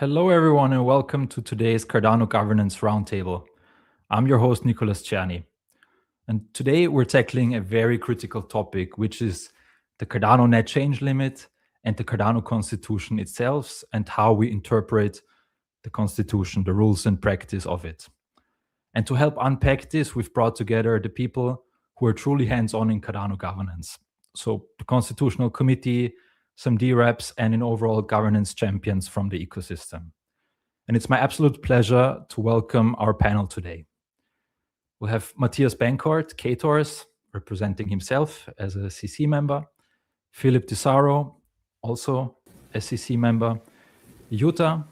Hello, everyone, and welcome to today's Cardano Governance Roundtable. I'm your host, Nicolas Czerny. And today we're tackling a very critical topic, which is the Cardano net change limit and the Cardano constitution itself and how we interpret the constitution, the rules and practice of it. And to help unpack this, we've brought together the people who are truly hands-on in Cardano governance. So the Constitutional Committee, some DREPs, and an overall governance champions from the ecosystem. And it's my absolute pleasure to welcome our panel today. We have Matthias Bencourt, KTORS, representing himself as a CC member, Philip Tisaro, also a CC member, Jutta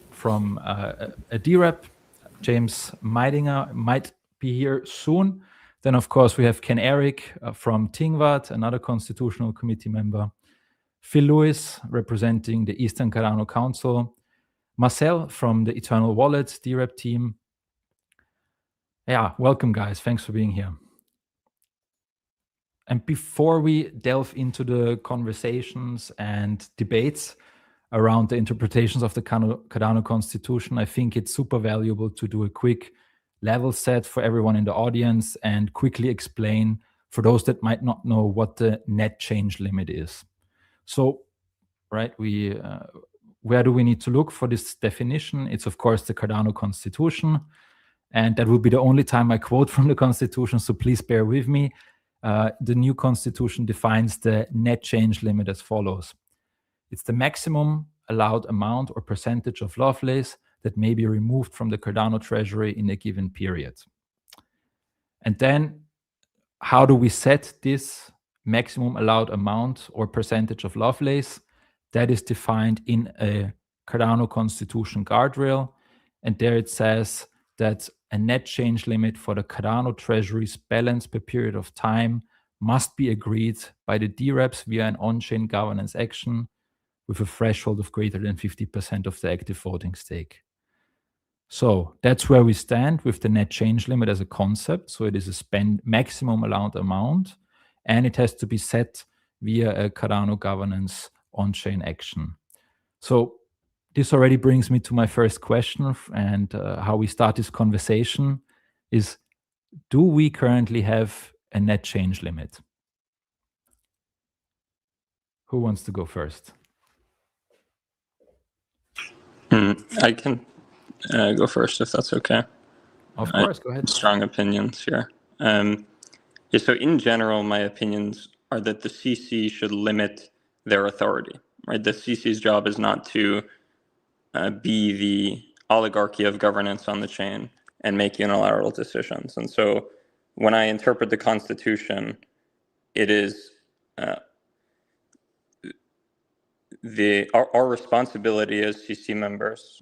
from a DREP, James Meidinger might be here soon. Then, of course, we have Ken Eric from Tingvad, another Constitutional Committee member, Phil Lewis, representing the Eastern Cardano Council, Marcel from the Eternal Wallet DREP team. Yeah, welcome, guys. Thanks for being here. And before we delve into the conversations and debates around the interpretations of the Cardano Constitution, I think it's super valuable to do a quick level set for everyone in the audience and quickly explain for those that might not know what the net change limit is. So, right, where do we need to look for this definition? It's, of course, the Cardano Constitution. And that will be the only time I quote from the Constitution, so please bear with me. The new Constitution defines the net change limit as follows. It's the maximum allowed amount or percentage of Lovelace that may be removed from the Cardano treasury in a given period. And then how do we set this maximum allowed amount or percentage of Lovelace? That is defined in a Cardano Constitution guardrail. And there it says that a net change limit for the Cardano treasury's balance per period of time must be agreed by the DREPs via an on-chain governance action with a threshold of greater than 50% of the active voting stake. So that's where we stand with the net change limit as a concept. So it is a maximum allowed amount, and it has to be set via a Cardano governance on-chain action. So this already brings me to my first question, and how we start this conversation is, do we currently have a net change limit? Who wants to go first? I can go first if that's okay. Of course, go ahead. Strong opinions here. So in general, my opinions are that the CC should limit their authority, right? The CC's job is not to be the oligarchy of governance on the chain and make unilateral decisions. And so when I interpret the Constitution, it is our responsibility as CC members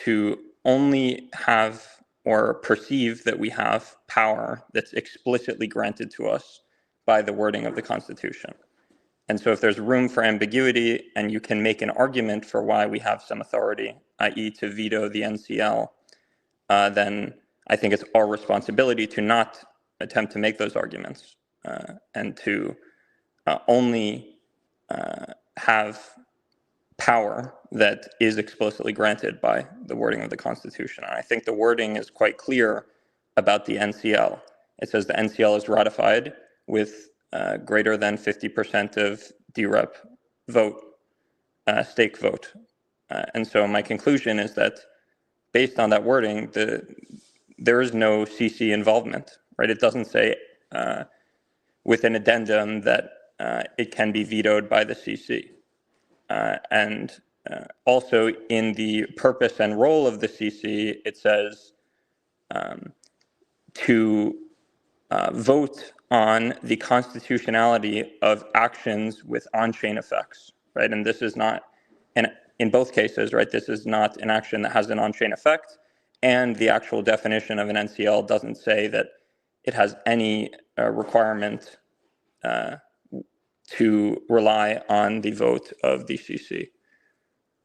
to only have or perceive that we have power that's explicitly granted to us by the wording of the Constitution. And so if there's room for ambiguity and you can make an argument for why we have some authority, i.e. to veto the NCL, then I think it's our responsibility to not attempt to make those arguments and to only have power that is explicitly granted by the wording of the Constitution. And I think the wording is quite clear about the NCL. It says the NCL is ratified with greater than 50% of DREP vote, stake vote. And so my conclusion is that based on that wording, there is no CC involvement, right? It doesn't say with an addendum that it can be vetoed by the CC. And also in the purpose and role of the CC, it says to vote on the constitutionality of actions with on-chain effects, right? And this is not, in both cases, right, this is not an action that has an on-chain effect, and the actual definition of an NCL doesn't say that it has any requirement to rely on the vote of the CC.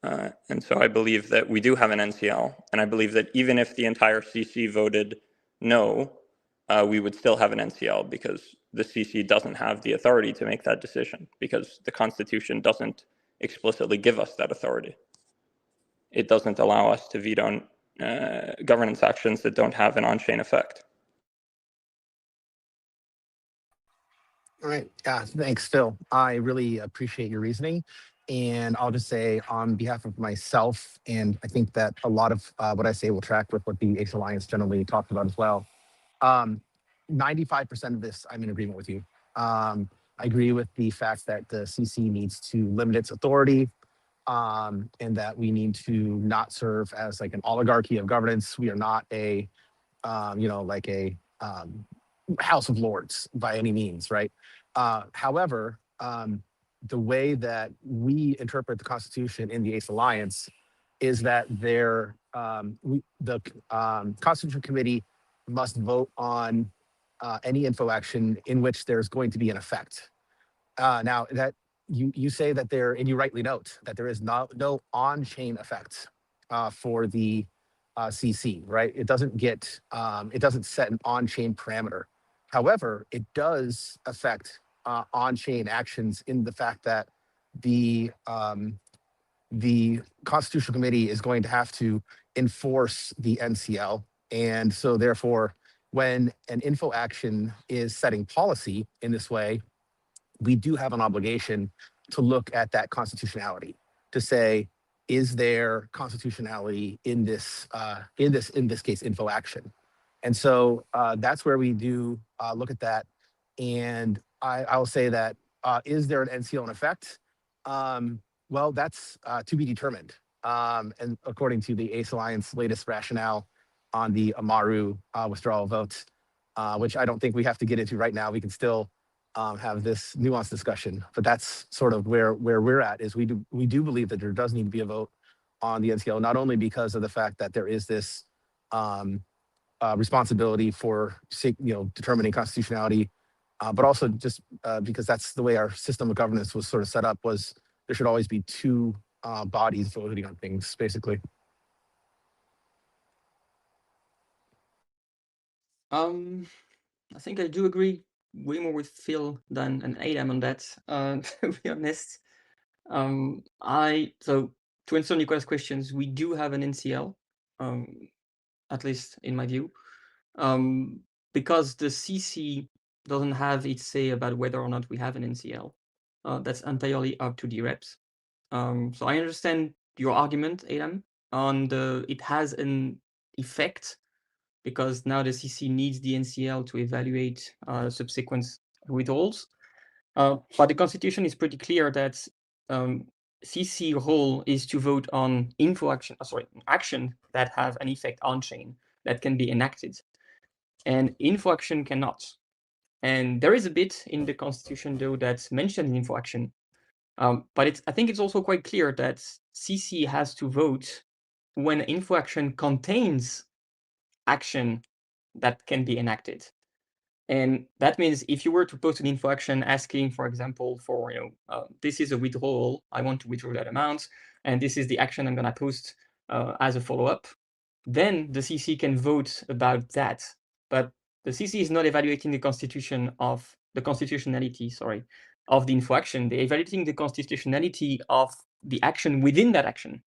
And so I believe that we do have an NCL, and I believe that even if the entire CC voted no, we would still have an NCL because the CC doesn't have the authority to make that decision because the Constitution doesn't explicitly give us that authority. it doesn't allow us to veto governance actions that don't have an on-chain effect. All right. Thanks, Phil. I really appreciate your reasoning. And I'll just say on behalf of myself, and I think that a lot of what I say will track with what the ACE Alliance generally talked about as well. 95% of this, I'm in agreement with you. I agree with the fact that the CC needs to limit its authority, and that we need to not serve as like an oligarchy of governance. We are not a, like a House of Lords by any means, right? However, the way that we interpret the Constitution in the ACE Alliance is that the Constitution Committee must vote on any info action in which there's going to be an effect. Now that you say that there, and you rightly note that there is no on-chain effect for the CC, right? It doesn't get, it doesn't set an on-chain parameter. However, it does affect on-chain actions in the fact that the Constitutional Committee is going to have to enforce the NCL. And so therefore, when an info action is setting policy in this way, we do have an obligation to look at that constitutionality, to say, is there constitutionality in this case info action? And so that's where we do look at that. And I'll say that, is there an NCL in effect? Well, that's to be determined. And according to the ACE Alliance latest rationale on the Amaru withdrawal vote, which I don't think we have to get into right now. We can still have this nuanced discussion, but that's sort of where we're at. Is we do believe that there does need to be a vote on the NCL, not only because of the fact that there is this responsibility for determining constitutionality, but also just because that's the way our system of governance was sort of set up. Was there should always be two bodies voting on things, basically. I think I do agree way more with Phil than an Adam on that, to be honest. So to answer Nicolas' questions, we do have an NCL, at least in my view, because the CC doesn't have its say about whether or not we have an NCL. That's entirely up to the reps. So I understand your argument, Adam, on it has an effect, because now the CC needs the NCL to evaluate subsequent withdrawals. But the Constitution is pretty clear that CC role is to vote on action that have an effect on chain that can be enacted, and info action cannot. And there is a bit in the Constitution though that's mentioned info action, but I think it's also quite clear that CC has to vote when info action contains action that can be enacted. And that means if you were to post an info action asking, for example, for, this is a withdrawal, I want to withdraw that amount, and this is the action I'm going to post as a follow-up, then the CC can vote about that. But the CC is not evaluating the constitutionality of the info action. They're evaluating the constitutionality of the action within that action.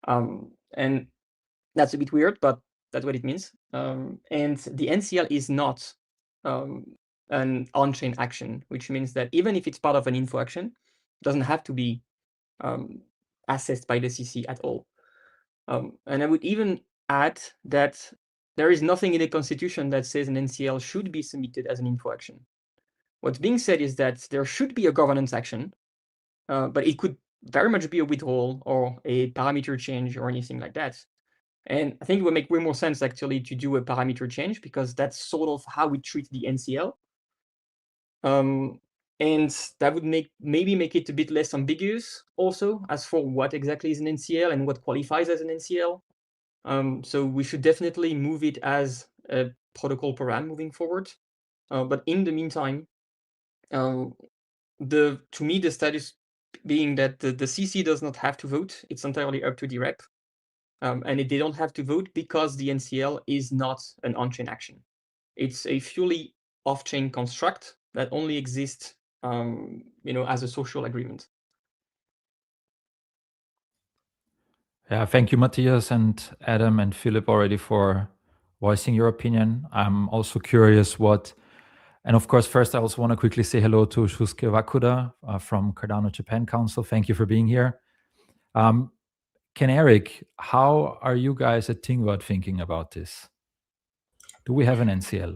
And that's a bit weird, but that's what it means. And the NCL is not an on-chain action, which means that even if it's part of an info action, it doesn't have to be assessed by the CC at all. And I would even add that there is nothing in the Constitution that says an NCL should be submitted as an info action. What's being said is that there should be a governance action, but it could very much be a withdrawal or a parameter change or anything like that. And I think it would make way more sense actually to do a parameter change, because that's sort of how we treat the NCL. And that would maybe make it a bit less ambiguous also as for what exactly is an NCL and what qualifies as an NCL. So we should definitely move it as a protocol param moving forward. But in the meantime, to me, the status being that the CC does not have to vote. It's entirely up to the rep. And they don't have to vote because the NCL is not an on-chain action. It's a purely off-chain construct that only exists, as a social agreement. Yeah, thank you, Matthias and Adam and Philip already for voicing your opinion. I'm also curious and of course, first I also want to quickly say hello to Shusuke Wakuda from Cardano Japan Council. Thank you for being here. Ken Eric, how are you guys at Tingwad thinking about this? Do we have an NCL?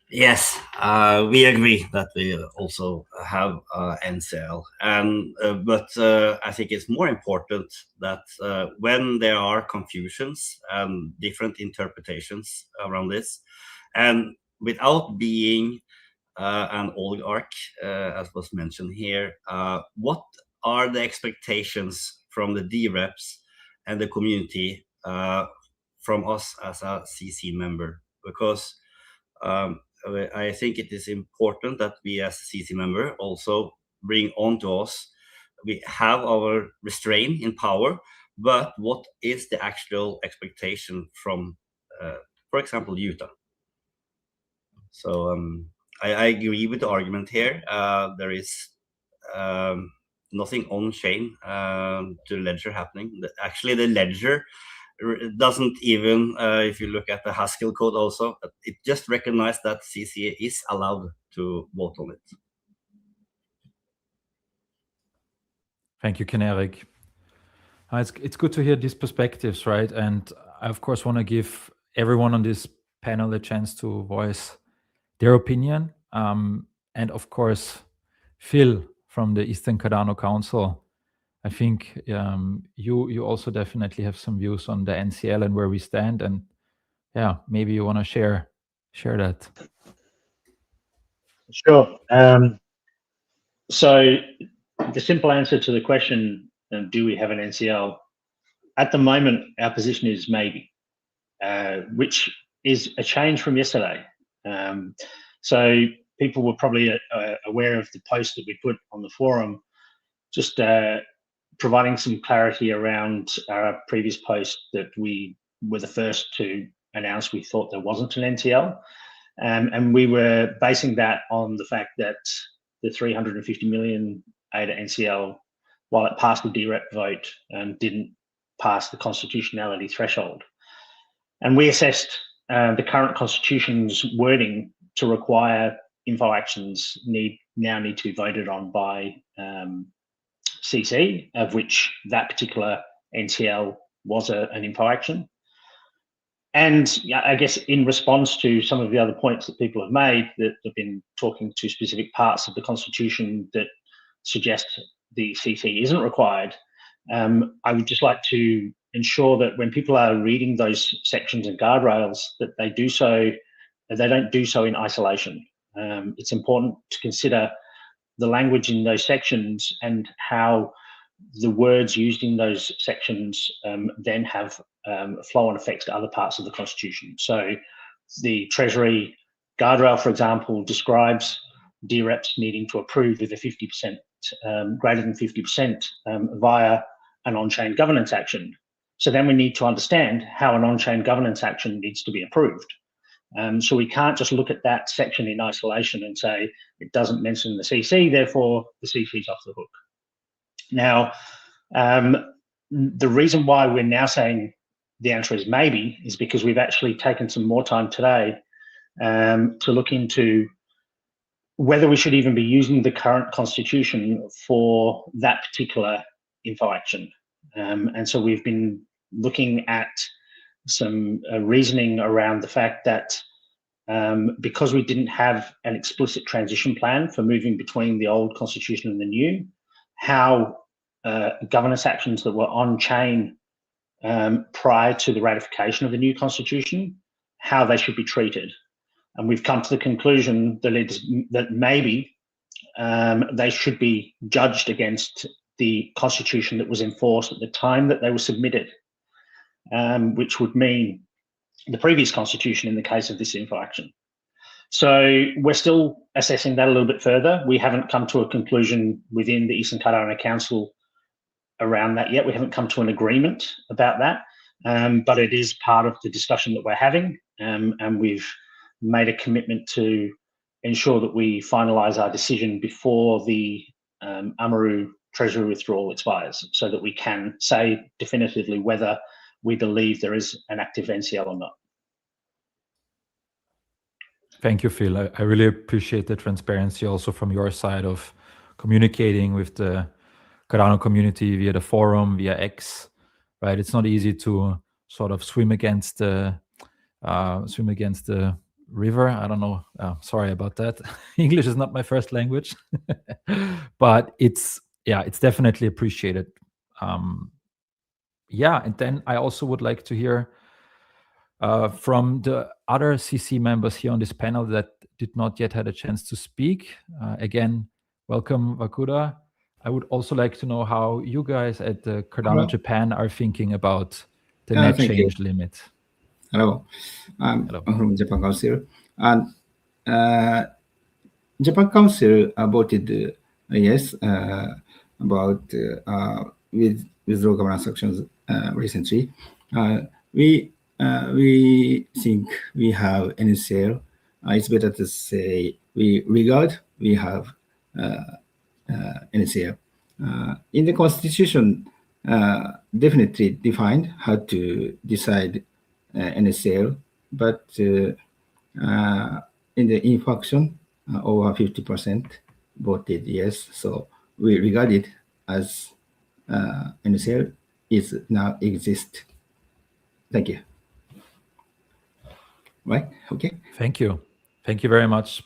Yes, we agree that we also have NCL, but I think it's more important that when there are confusions and different interpretations around this, and without being an oligarch, as was mentioned here, what are the expectations from the D-reps and the community from us as a CC member? Because I think it is important that we as a CC member also bring on to us, we have our restraint in power, but what is the actual expectation from, for example, Utah? So I agree with the argument here. There is nothing on chain to ledger happening. Actually, the ledger doesn't even, if you look at the Haskell code also, it just recognized that CC is allowed to vote on it. Thank you, Ken Eric. It's good to hear these perspectives, right? And I, of course, want to give everyone on this panel a chance to voice their opinion. And of course, Phil from the Eastern Cardano Council, I think you also definitely have some views on the NCL and where we stand. And yeah, maybe you want to share that. Sure. So the simple answer to the question, do we have an NCL? At the moment, our position is maybe, which is a change from yesterday. So people were probably aware of the post that we put on the forum, just providing some clarity around our previous post that we were the first to announce we thought there wasn't an NCL. And we were basing that on the fact that the 350 million ADA NCL, while it passed the DREP vote, didn't pass the constitutionality threshold. And we assessed the current constitution's wording to require info actions now need to be voted on by CC, of which that particular NCL was an info action. And I guess in response to some of the other points that people have made, that have been talking to specific parts of the Constitution that suggest the CC isn't required, I would just like to ensure that when people are reading those sections and guardrails, that they don't do so in isolation. It's important to consider the language in those sections and how the words used in those sections then have flow-on effects to other parts of the Constitution. So the Treasury guardrail, for example, describes DREPs needing to approve with a 50%, greater than 50% via an on-chain governance action. So then we need to understand how an on-chain governance action needs to be approved. So we can't just look at that section in isolation and say it doesn't mention the CC, therefore the CC is off the hook. Now, the reason why we're now saying the answer is maybe is because we've actually taken some more time today to look into whether we should even be using the current constitution for that particular info action. And so we've been looking at some reasoning around the fact that because we didn't have an explicit transition plan for moving between the old constitution and the new, how governance actions that were on chain prior to the ratification of the new constitution, how they should be treated. And we've come to the conclusion that maybe they should be judged against the constitution that was enforced at the time that they were submitted, which would mean the previous constitution in the case of this info action. So we're still assessing that a little bit further. We haven't come to a conclusion within the Eastern Cardano Council around that yet. We haven't come to an agreement about that, but it is part of the discussion that we're having, and we've made a commitment to ensure that we finalize our decision before the Amaru treasury withdrawal expires, so that we can say definitively whether we believe there is an active NCL or not. Thank you, Phil. I really appreciate the transparency also from your side of communicating with the Cardano community via the forum, via X, right? It's not easy to sort of swim against the river. I don't know. Sorry about that. English is not my first language, but it's definitely appreciated. And then I also would like to hear from the other CC members here on this panel that did not yet had a chance to speak. Again, welcome, Wakuda. I would also like to know how you guys at the Cardano Japan are thinking about the net change limit. Hello, I'm from Japan Council, and Japan Council voted yes about withdrawal governance actions recently. We think we have NCL. It's better to say we have NCL. In the Constitution, definitely defined how to decide NCL, but in the infraction, over 50% voted yes. So we regard it as NCL is now exist. Thank you. Right. Okay. Thank you. Thank you very much.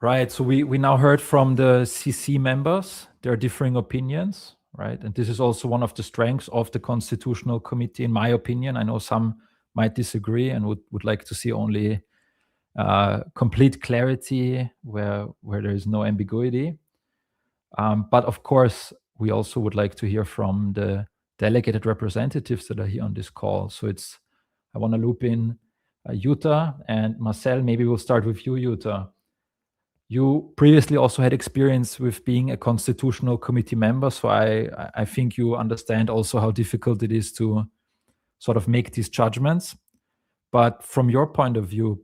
Right. So we now heard from the CC members their differing opinions, right? And this is also one of the strengths of the Constitutional Committee, in my opinion. I know some might disagree and would like to see only complete clarity where there is no ambiguity. But of course, we also would like to hear from the delegated representatives that are here on this call. So I want to loop in Jutta and Marcel. Maybe we'll start with you, Jutta. You previously also had experience with being a Constitutional Committee member, so I think you understand also how difficult it is to sort of make these judgments. But from your point of view,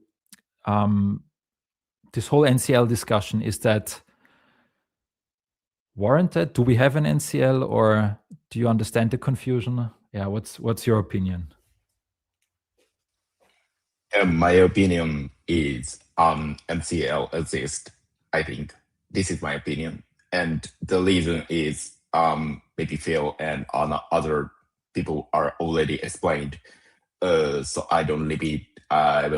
this whole NCL discussion, is that warranted? Do we have an NCL, or do you understand the confusion? Yeah, what's your opinion? My opinion is NCL exists. I think this is my opinion, and the reason is maybe Phil and other people are already explained. So I will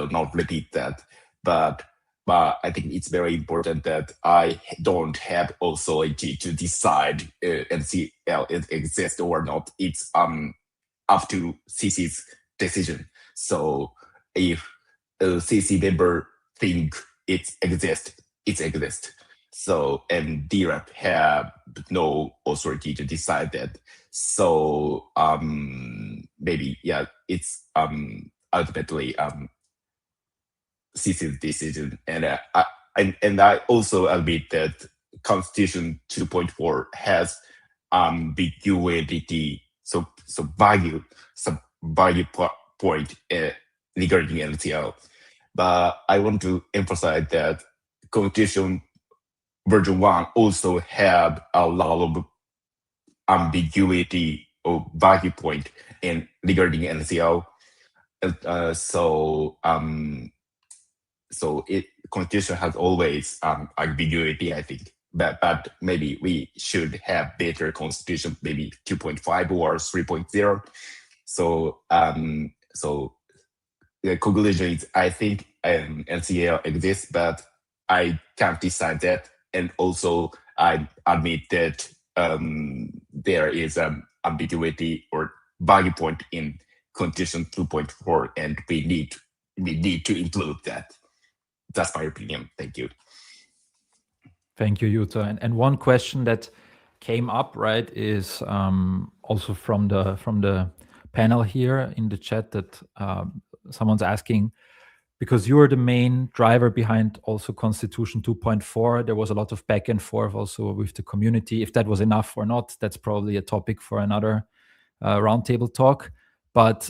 not repeat that. But I think it's very important that I don't have authority to decide NCL exists or not. It's up to CC's decision. So if a CC member think it exists. So, and DREP have no authority to decide that. So maybe, yeah, it's ultimately CC's decision. And I also admit that Constitution 2.4 has ambiguity, some value point regarding NCL. But I want to emphasize that Constitution version 1 also have a lot of ambiguity or value point in regarding NCL. So Constitution has always ambiguity, I think. But maybe we should have better Constitution, maybe 2.5 or 3.0. So the conclusion is, I think NCL exists, but I can't decide that. And also, I admit that there is ambiguity or value point in Constitution 2.4, and we need to include that. That's my opinion. Thank you. Thank you, Jutta. And one question that came up, right, is also from the panel here in the chat that someone's asking, because you are the main driver behind also Constitution 2.4, there was a lot of back and forth also with the community. If that was enough or not, that's probably a topic for another roundtable talk. But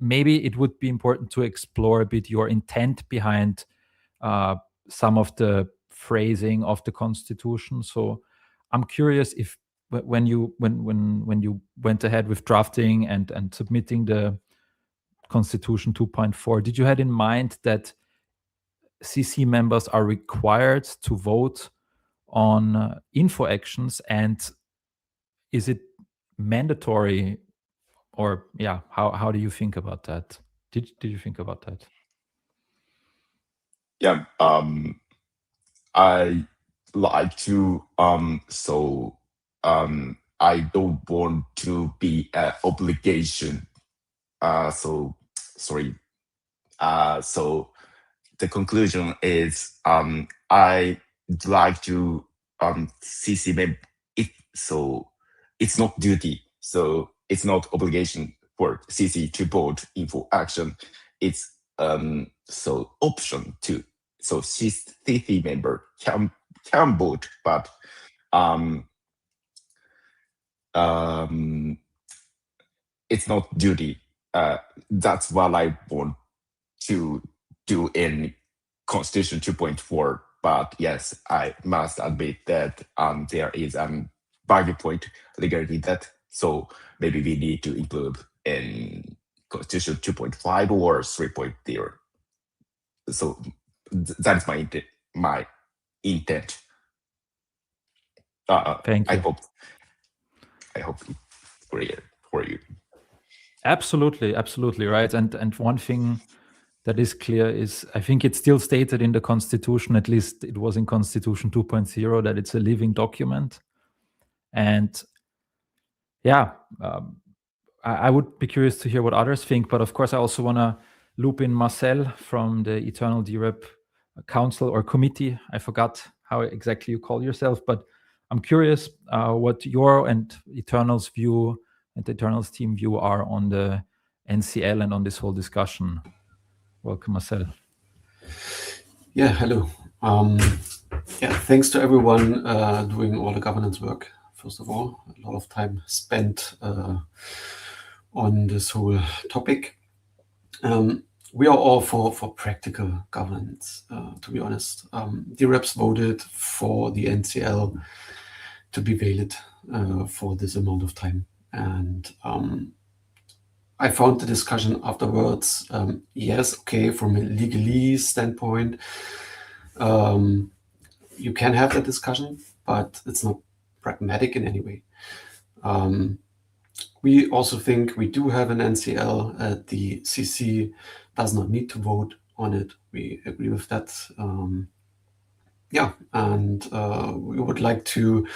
maybe it would be important to explore a bit your intent behind some of the phrasing of the Constitution. So I'm curious if when you went ahead with drafting and submitting the Constitution 2.4, did you have in mind that CC members are required to vote on info actions, and is it mandatory, or how do you think about that? Did you think about that? Yeah, I like to I don't want to be an obligation. So sorry. So the conclusion is I like to CC member it, so it's not duty, so it's not obligation for CC to vote info action. It's so option to, so CC member can vote, but it's not duty. That's what I want to do in Constitution 2.4. But yes, I must admit that there is a value point regarding that. So maybe we need to include in Constitution 2.5 or 3.0. So that's my intent. Thank you. I hope it's clear for you. Absolutely right. And one thing that is clear is, I think it's still stated in the Constitution, at least it was in Constitution 2.0, that it's a living document. And I would be curious to hear what others think, but of course I also want to loop in Marcel from the Eternal DREP Council or Committee. I forgot how exactly you call yourself, but I'm curious what your and Eternal's view and the Eternal's team view are on the NCL and on this whole discussion. Welcome, Marcel. Yeah, hello. Thanks to everyone doing all the governance work. First of all, a lot of time spent on this whole topic. We are all for practical governance, to be honest. The reps voted for the NCL to be valid for this amount of time. And I found the discussion afterwards, yes, okay, from a legalese standpoint, you can have that discussion, but it's not pragmatic in any way. We also think we do have an NCL. The CC does not need to vote on it. We agree with that. And we would like to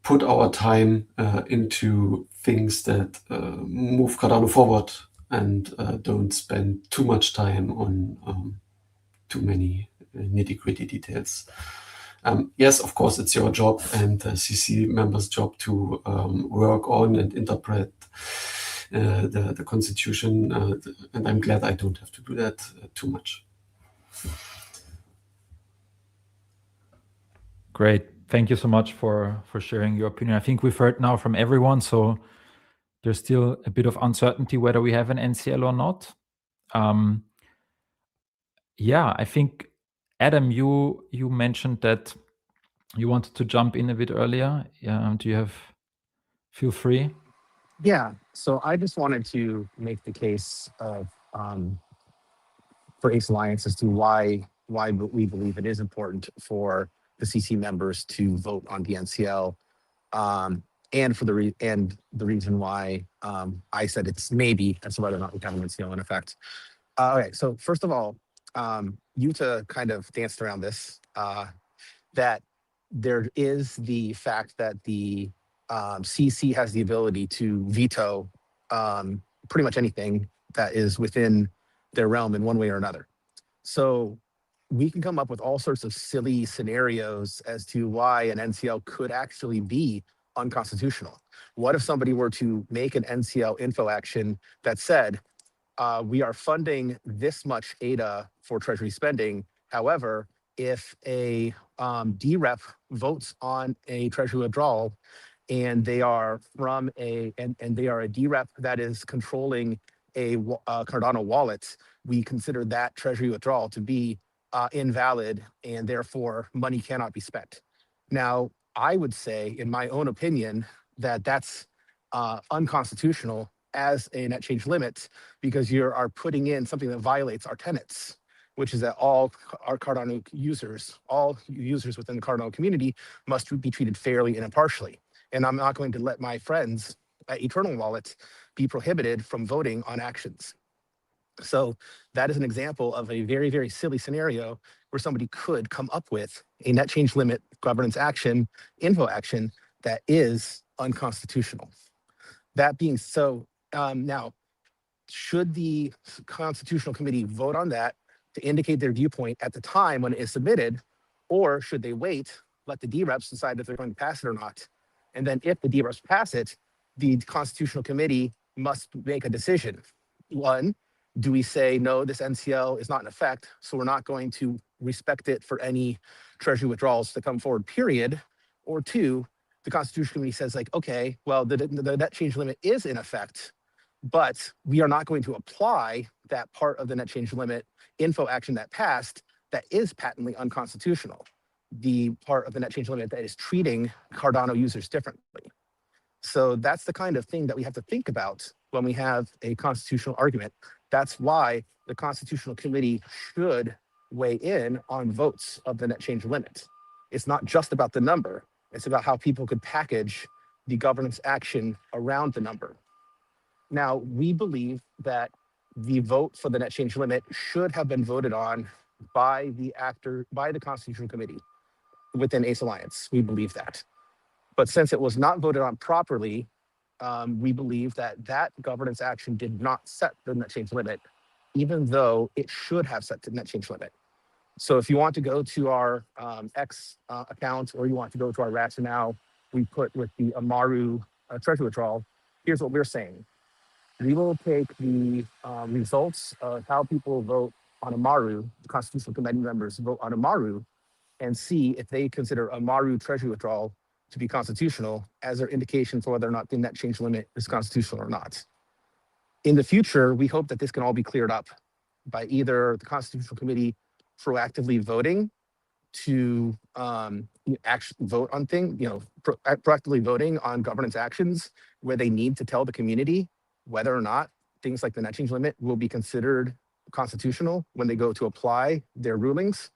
put our time into things that move Cardano forward and don't spend too much time on too many nitty-gritty details. Yes, of course, it's your job and the CC members' job to work on and interpret the Constitution, and I'm glad I don't have to do that too much. Great. Thank you so much for sharing your opinion. I think we've heard now from everyone, so there's still a bit of uncertainty whether we have an NCL or not. I think, Adam, you mentioned that you wanted to jump in a bit earlier. Feel free. Yeah, so I just wanted to make the case of for Ace Alliance as to why we believe it is important for the CC members to vote on the NCL, and for the reason why I said it's maybe as to whether or not we have an NCL in effect. Okay, so first of all, Yuta kind of danced around this, that there is the fact that the CC has the ability to veto pretty much anything that is within their realm in one way or another. So we can come up with all sorts of silly scenarios as to why an NCL could actually be unconstitutional. What if somebody were to make an NCL info action that said, we are funding this much ADA for treasury spending. However, if a DREP votes on a treasury withdrawal and they are from and they are a DREP that is controlling a Cardano wallet, we consider that treasury withdrawal to be invalid, and therefore money cannot be spent. Now, I would say, in my own opinion, that that's unconstitutional as a net change limit, because you are putting in something that violates our tenets, which is that all our Cardano users, all users within the Cardano community, must be treated fairly and impartially. And I'm not going to let my friends at Eternal Wallet be prohibited from voting on actions. So that is an example of a very, very silly scenario where somebody could come up with a net change limit governance action, info action, that is unconstitutional. That being so, now, should the Constitutional Committee vote on that to indicate their viewpoint at the time when it is submitted, or should they wait, let the D-reps decide if they're going to pass it or not? And then if the D-reps pass it, the Constitutional Committee must make a decision. One, do we say, no, this NCL is not in effect, so we're not going to respect it for any treasury withdrawals to come forward, period? Or two, the Constitutional Committee says, like, okay, well, the net change limit is in effect, but we are not going to apply that part of the net change limit info action that passed that is patently unconstitutional, the part of the net change limit that is treating Cardano users differently. So that's the kind of thing that we have to think about when we have a constitutional argument. That's why the Constitutional Committee should weigh in on votes of the net change limit. It's not just about the number, it's about how people could package the governance action around the number. Now, we believe that the vote for the net change limit should have been voted on by the Constitutional Committee within Ace Alliance. We believe that. But since it was not voted on properly, we believe that that governance action did not set the net change limit, even though it should have set the net change limit. So if you want to go to our X account, or you want to go to our rationale we put with the Amaru treasury withdrawal, here's what we're saying. We will take the results of how people vote on Amaru, the Constitutional Committee members vote on Amaru, and see if they consider Amaru treasury withdrawal to be constitutional as their indication for whether or not the net change limit is constitutional or not. In the future, we hope that this can all be cleared up by either the Constitutional Committee proactively voting to actually vote on things, proactively voting on governance actions where they need to tell the community whether or not things like the net change limit will be considered constitutional when they go to apply their rulings,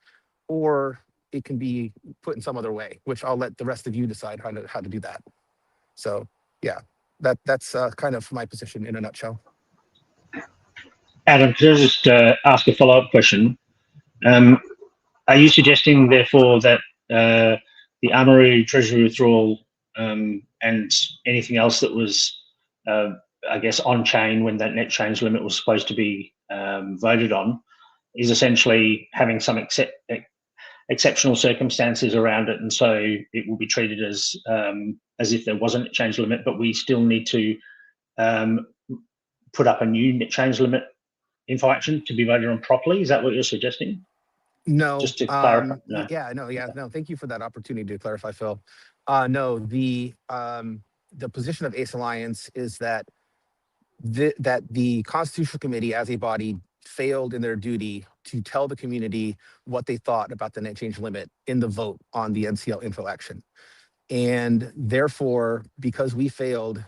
or it can be put in some other way, which I'll let the rest of you decide how to do that. So yeah, that's kind of my position in a nutshell. Adam, could I just ask a follow-up question? Are you suggesting, therefore, that the Amaru treasury withdrawal and anything else that was, I guess, on-chain when that net change limit was supposed to be voted on is essentially having some exceptional circumstances around it, and so it will be treated as if there wasn't a change limit, but we still need to put up a new net change limit info action to be voted on properly? Is that what you're suggesting? No. Just to clarify. No. No. Thank you for that opportunity to clarify, Phil. No, the position of Ace Alliance is that the Constitutional Committee as a body failed in their duty to tell the community what they thought about the net change limit in the vote on the NCL info action. And therefore, because we failed,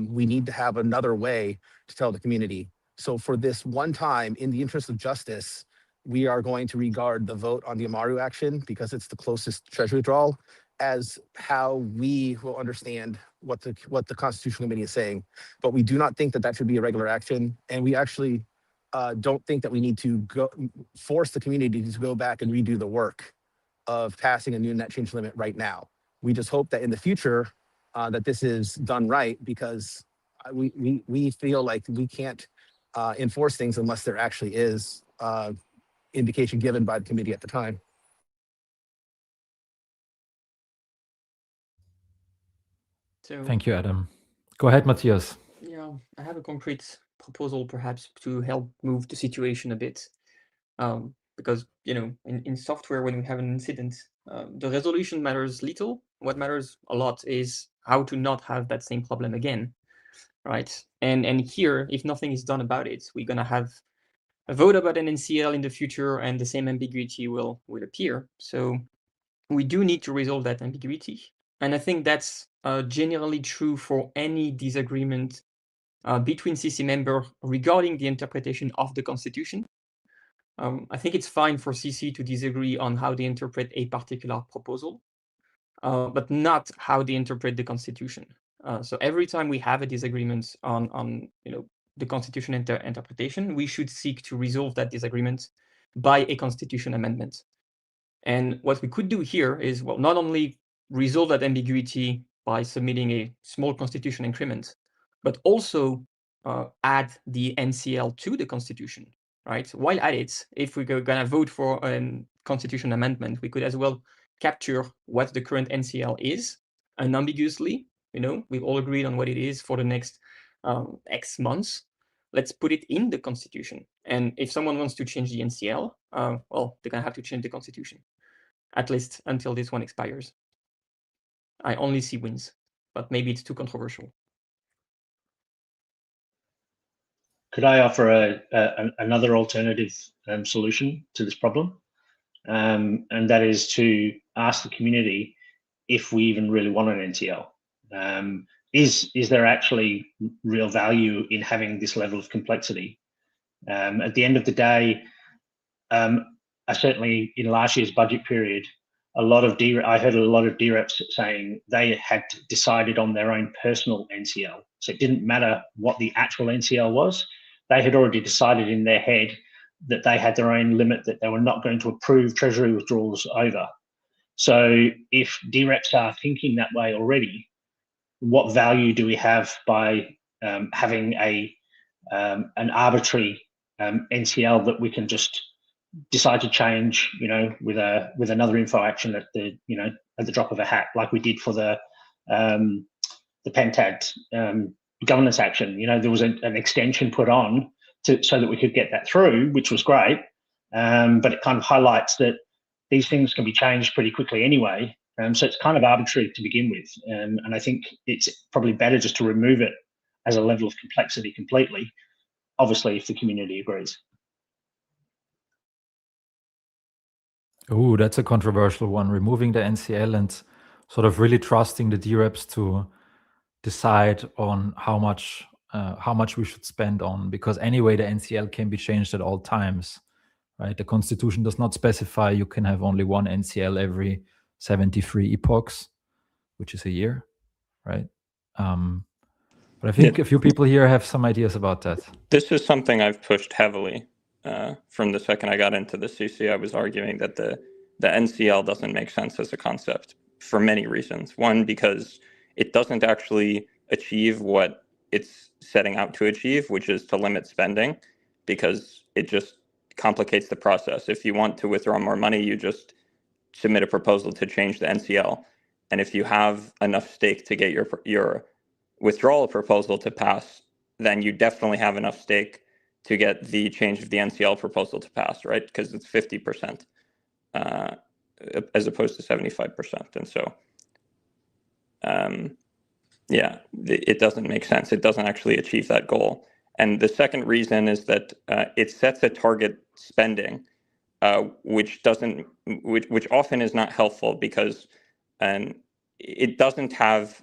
we need to have another way to tell the community. So for this one time, in the interest of justice, we are going to regard the vote on the Amaru action, because it's the closest treasury withdrawal, as how we will understand what the Constitutional Committee is saying. But we do not think that that should be a regular action. And we actually don't think that we need to force the community to go back and redo the work of passing a new net change limit right now. We just hope that in the future that this is done right, because we feel like we can't enforce things unless there actually is indication given by the committee at the time. So, thank you, Adam. Go ahead, Matthias. Yeah, I have a concrete proposal perhaps to help move the situation a bit. Because, in software, when we have an incident, the resolution matters little. What matters a lot is how to not have that same problem again, right? And here, if nothing is done about it, we're going to have a vote about an NCL in the future, and the same ambiguity will appear. So we do need to resolve that ambiguity. And I think that's generally true for any disagreement between CC members regarding the interpretation of the Constitution. I think it's fine for CC to disagree on how they interpret a particular proposal, but not how they interpret the Constitution. So every time we have a disagreement on the Constitution interpretation, we should seek to resolve that disagreement by a Constitution amendment. And what we could do here is, well, not only resolve that ambiguity by submitting a small Constitution increment, but also add the NCL to the Constitution, right? While at it, if we're going to vote for a Constitution amendment, we could as well capture what the current NCL is unambiguously. We've all agreed on what it is for the next X months. Let's put it in the Constitution. And if someone wants to change the NCL, well, they're going to have to change the Constitution, at least until this one expires. I only see wins, but maybe it's too controversial. Could I offer another alternative solution to this problem? And that is to ask the community if we even really want an NCL. Is there actually real value in having this level of complexity? At the end of the day, I certainly in last year's budget period, I heard a lot of DREPs saying they had decided on their own personal NCL. So it didn't matter what the actual NCL was. They had already decided in their head that they had their own limit that they were not going to approve treasury withdrawals over. So if DREPs are thinking that way already, what value do we have by having an arbitrary NCL that we can just decide to change, with another info action at the drop of a hat, like we did for the PENTAD governance action. There was an extension put on so that we could get that through, which was great. But it kind of highlights that these things can be changed pretty quickly anyway. So it's kind of arbitrary to begin with. And I think it's probably better just to remove it as a level of complexity completely, obviously, if the community agrees. Oh, that's a controversial one. Removing the NCL and sort of really trusting the DREPs to decide on how much we should spend on, because anyway, the NCL can be changed at all times, right? The Constitution does not specify you can have only one NCL every 73 epochs, which is a year, right? But I think a few people here have some ideas about that. This is something I've pushed heavily. From the second I got into the CC, I was arguing that the NCL doesn't make sense as a concept for many reasons. One, because it doesn't actually achieve what it's setting out to achieve, which is to limit spending, because it just complicates the process. If you want to withdraw more money, you just submit a proposal to change the NCL. And if you have enough stake to get your withdrawal proposal to pass, then you definitely have enough stake to get the change of the NCL proposal to pass, right? Because it's 50% as opposed to 75%. And so, it doesn't make sense. It doesn't actually achieve that goal. And the second reason is that it sets a target spending, which often is not helpful, because it doesn't have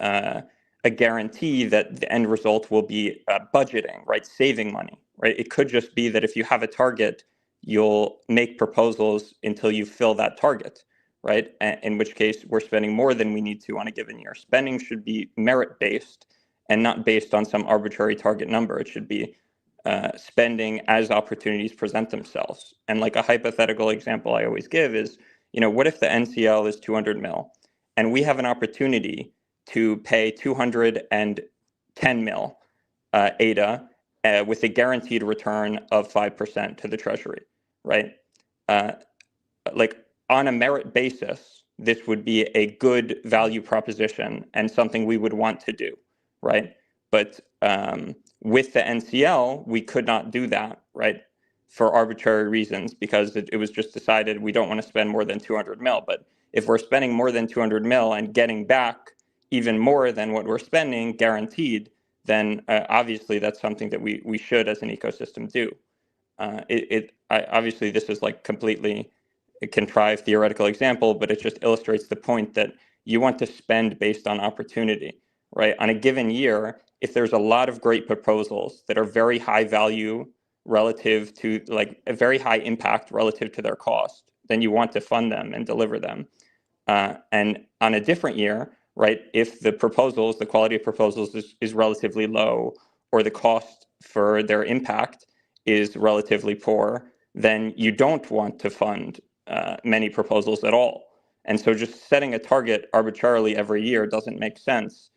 a guarantee that the end result will be budgeting, right? Saving money, right? It could just be that if you have a target, you'll make proposals until you fill that target, right? In which case we're spending more than we need to on a given year. Spending should be merit-based and not based on some arbitrary target number. It should be spending as opportunities present themselves. And like a hypothetical example I always give is, what if the NCL is 200 mil and we have an opportunity to pay 210 mil ADA with a guaranteed return of 5% to the treasury, right? Like on a merit basis, this would be a good value proposition and something we would want to do, right? But with the NCL, we could not do that, right? For arbitrary reasons, because it was just decided we don't want to spend more than 200 mil. But if we're spending more than 200 mil and getting back even more than what we're spending guaranteed, then obviously that's something that we should as an ecosystem do. Obviously this is like completely a contrived theoretical example, but it just illustrates the point that you want to spend based on opportunity, right? On a given year, if there's a lot of great proposals that are very high value relative to, like, a very high impact relative to their cost, then you want to fund them and deliver them. And on a different year, right, if the proposals, the quality of proposals is relatively low, or the cost for their impact is relatively poor, then you don't want to fund many proposals at all. And so just setting a target arbitrarily every year doesn't make sense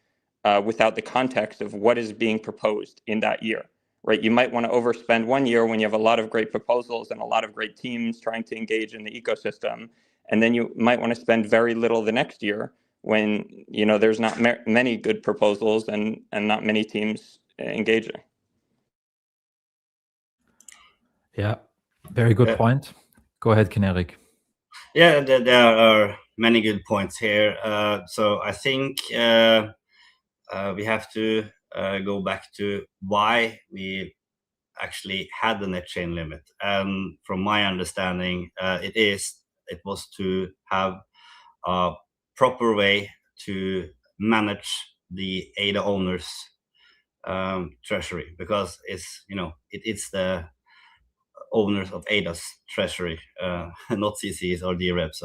without the context of what is being proposed in that year, right? You might want to overspend one year when you have a lot of great proposals and a lot of great teams trying to engage in the ecosystem. And then you might want to spend very little the next year when, you know, there's not many good proposals and not many teams engaging. Yeah, very good point. Go ahead, Kinerik. Yeah, there are many good points here. So I think we have to go back to why we actually had the net chain limit. And from my understanding, it was to have a proper way to manage the ADA owners' treasury, because it's the owners of ADA's treasury, not CCs or DREPs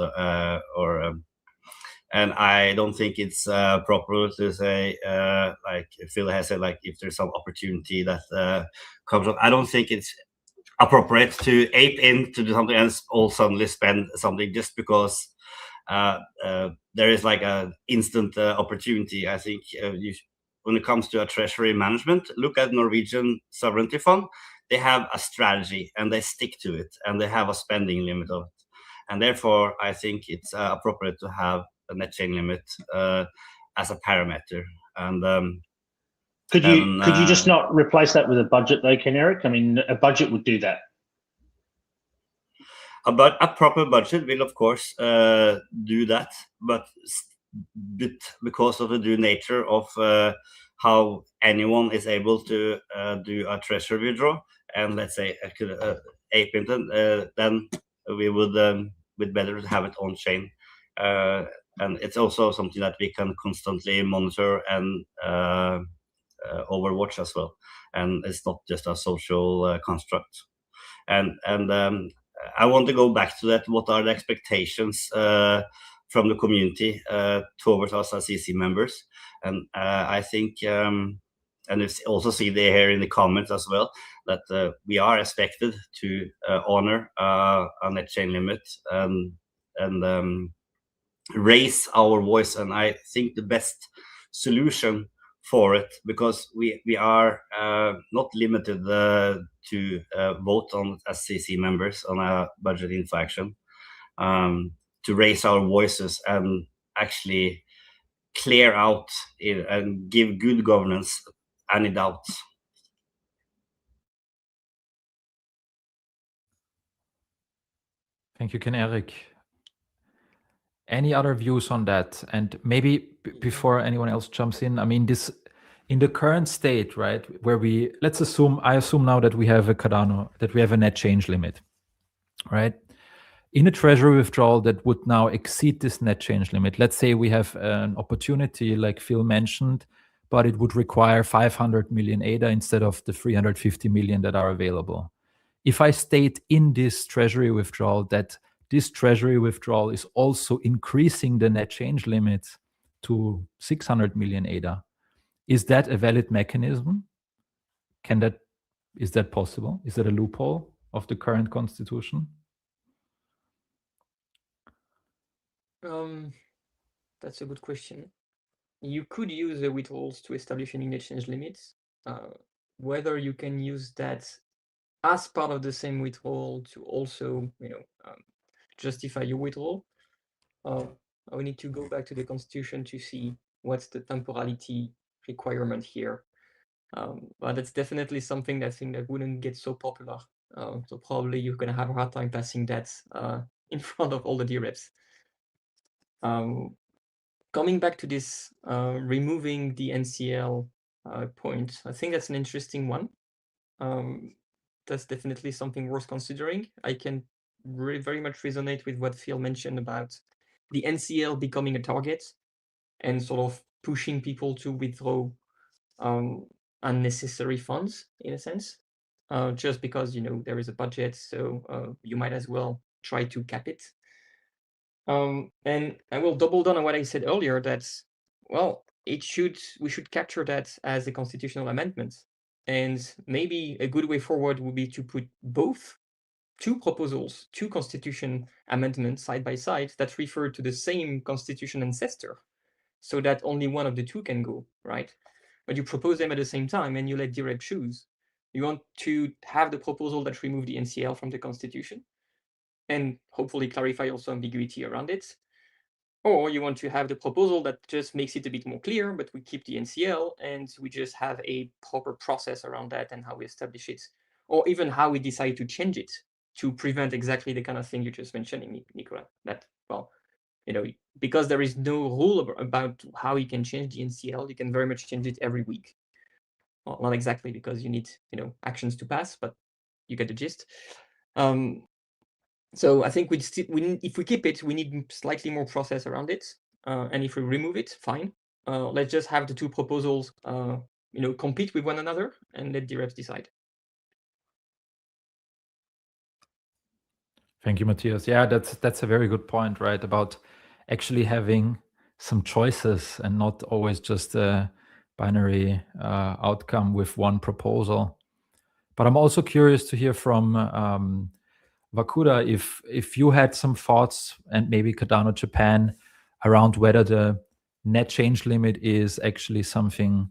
and I don't think it's proper to say, like Phil has said, like if there's some opportunity that comes up, I don't think it's appropriate to ape in to do something else or suddenly spend something just because there is like an instant opportunity. I think when it comes to a treasury management, look at Norwegian Sovereignty Fund. They have a strategy and they stick to it, and they have a spending limit of it. And therefore, I think it's appropriate to have a net chain limit as a parameter. And could you just not replace that with a budget though, Kinerik? I mean, a budget would do that. A proper budget will, of course, do that, but because of the due nature of how anyone is able to do a treasury withdrawal, and let's say I could ape into, then we would better have it on chain. And it's also something that we can constantly monitor and overwatch as well. And it's not just a social construct. And I want to go back to that. What are the expectations from the community towards us as CC members? And I think, and you also see there here in the comments as well, that we are expected to honor a net chain limit and raise our voice. And I think the best solution for it, because we are not limited to vote on as CC members on a budget info action, to raise our voices and actually clear out and give good governance any doubts. Thank you, Ken-Erik. Any other views on that? And maybe before anyone else jumps in, I mean, this in the current state, right, where I assume now that we have a Cardano, that we have a net change limit, right? In a treasury withdrawal that would now exceed this net change limit, let's say we have an opportunity like Phil mentioned, but it would require 500 million ADA instead of the 350 million that are available. If I state in this treasury withdrawal that this treasury withdrawal is also increasing the net change limit to 600 million ADA, is that a valid mechanism? Is that possible? Is that a loophole of the current constitution? That's a good question. You could use the withdrawals to establish any net change limits. Whether you can use that as part of the same withdrawal to also, justify your withdrawal, I will need to go back to the constitution to see what's the temporality requirement here. But it's definitely something that I think that wouldn't get so popular. So probably you're going to have a hard time passing that in front of all the DREPs. Coming back to this removing the NCL point, I think that's an interesting one. That's definitely something worth considering. I can very much resonate with what Phil mentioned about the NCL becoming a target and sort of pushing people to withdraw unnecessary funds in a sense, just because there is a budget, so you might as well try to cap it. And I will double down on what I said earlier, that well, we should capture that as a constitutional amendment, and maybe a good way forward would be to put both two proposals, two constitution amendments side by side that refer to the same constitution ancestor, so that only one of the two can go, right? But you propose them at the same time and you let DREP choose. You want to have the proposal that remove the NCL from the constitution and hopefully clarify also ambiguity around it. Or you want to have the proposal that just makes it a bit more clear, but we keep the NCL and we just have a proper process around that and how we establish it, or even how we decide to change it to prevent exactly the kind of thing you just mentioning, Nicola, that, well, because there is no rule about how you can change the NCL, you can very much change it every week. Well, not exactly, because you need, actions to pass, but you get the gist. So I think if we keep it, we need slightly more process around it. And if we remove it, fine. Let's just have the two proposals, compete with one another and let the reps decide. Thank you, Matthias. Yeah, that's a very good point, right? About actually having some choices and not always just a binary outcome with one proposal. But I'm also curious to hear from Vakuda if you had some thoughts, and maybe Cardano Japan, around whether the net change limit is actually something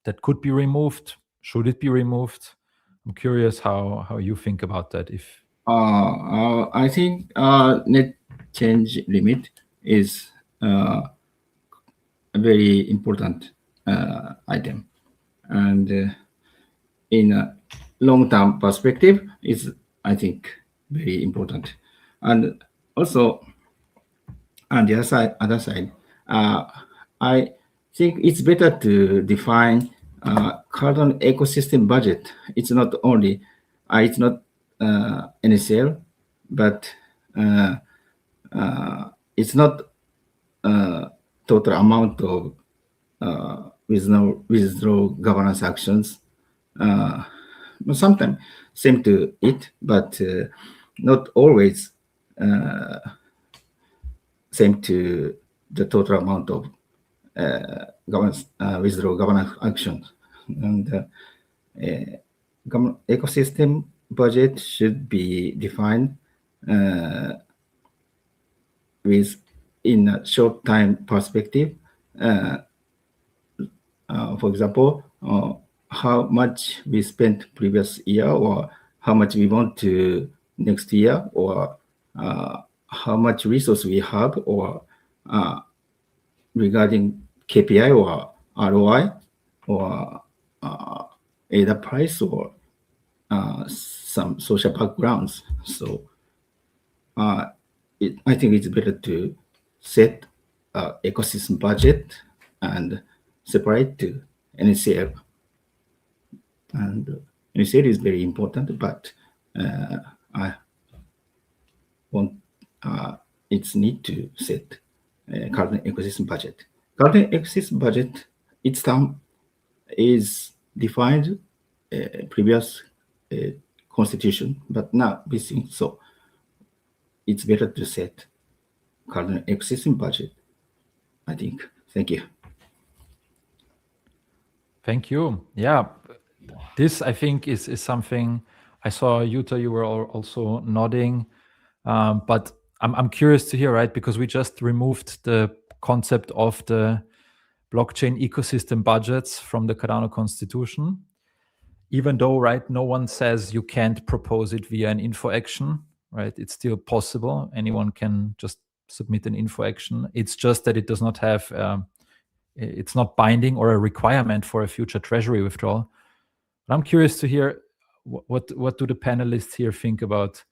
that could be removed. Should it be removed? I'm curious how you think about that. I think net change limit is a very important item, and in a long-term perspective, is I think very important. And also, on the other side, I think it's better to define Cardano ecosystem budget. It's not only it's not NCL, but it's not total amount of withdraw governance actions. Sometimes same to it, but not always same to the total amount of governance withdraw governance actions. And ecosystem budget should be defined with in a short time perspective. For example, how much we spent previous year, or how much we want to next year, or how much resource we have, or regarding KPI or ROI, or either price, or some social backgrounds. So I think it's better to set ecosystem budget and separate to NCL. And NCL is very important, but I want it's need to set Cardano ecosystem budget. Cardano ecosystem budget, its term is defined previous constitution, but now we think so. It's better to set Cardano ecosystem budget, I think. Thank you. Thank you. Yeah, this I think is something I saw. Yuta, you were also nodding, but I'm curious to hear, right? Because we just removed the concept of the blockchain ecosystem budgets from the Cardano constitution, even though, right, no one says you can't propose it via an info action, right? It's still possible. Anyone can just submit an info action. It's just that it does not have, it's not binding or a requirement for a future treasury withdrawal. But I'm curious to hear what do the panelists here think about?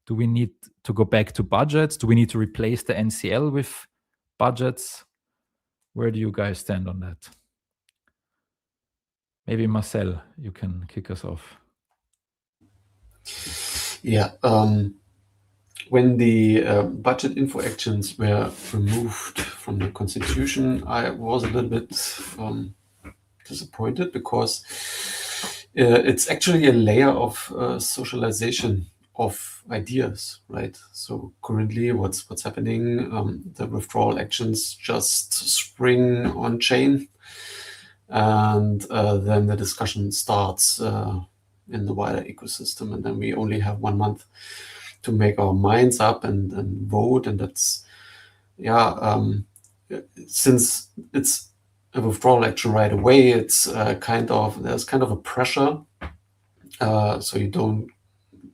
Do we need to go back to budgets? Do we need to replace the NCL with budgets? Where do you guys stand on that? Maybe Marcel, you can kick us off. Yeah. when the budget info actions were removed from the constitution, I was a little bit disappointed, because it's actually a layer of socialization of ideas, right? So currently, what's happening? The withdrawal actions just spring on chain, and then the discussion starts in the wider ecosystem, and then we only have 1 month to make our minds up and vote, and that's since it's a withdrawal action right away, it's there's kind of a pressure, so you don't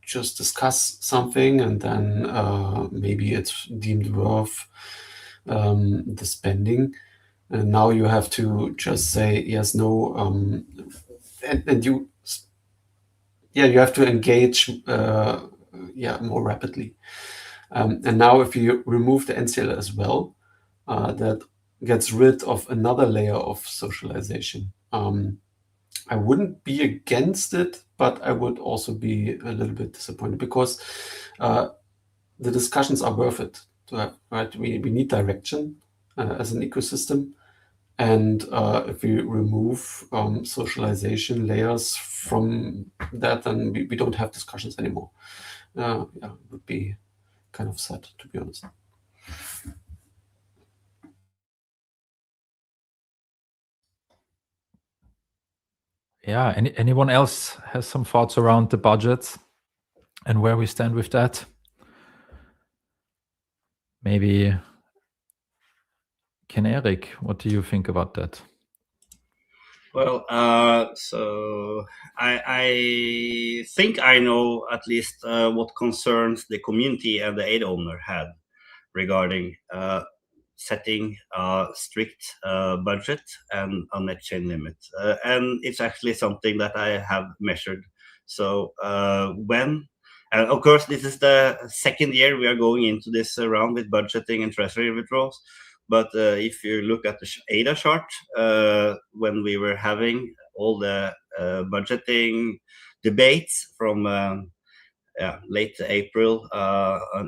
just discuss something and then maybe it's deemed worth the spending, and now you have to just say yes, no, and you have to engage more rapidly. And now if you remove the NCL as well, that gets rid of another layer of socialization. I wouldn't be against it, but I would also be a little bit disappointed, because the discussions are worth it to have, right? We need direction as an ecosystem. And if we remove socialization layers from that, then we don't have discussions anymore. It would be kind of sad, to be honest. Yeah, anyone else has some thoughts around the budget and where we stand with that? Maybe Ken Erik, what do you think about that? Well, so I think I know at least what concerns the community and the aid owner had regarding setting a strict budget and a net chain limit. And it's actually something that I have measured. So and of course, this is the second year we are going into this round with budgeting and treasury withdrawals. But if you look at the ADA chart, when we were having all the budgeting debates from late April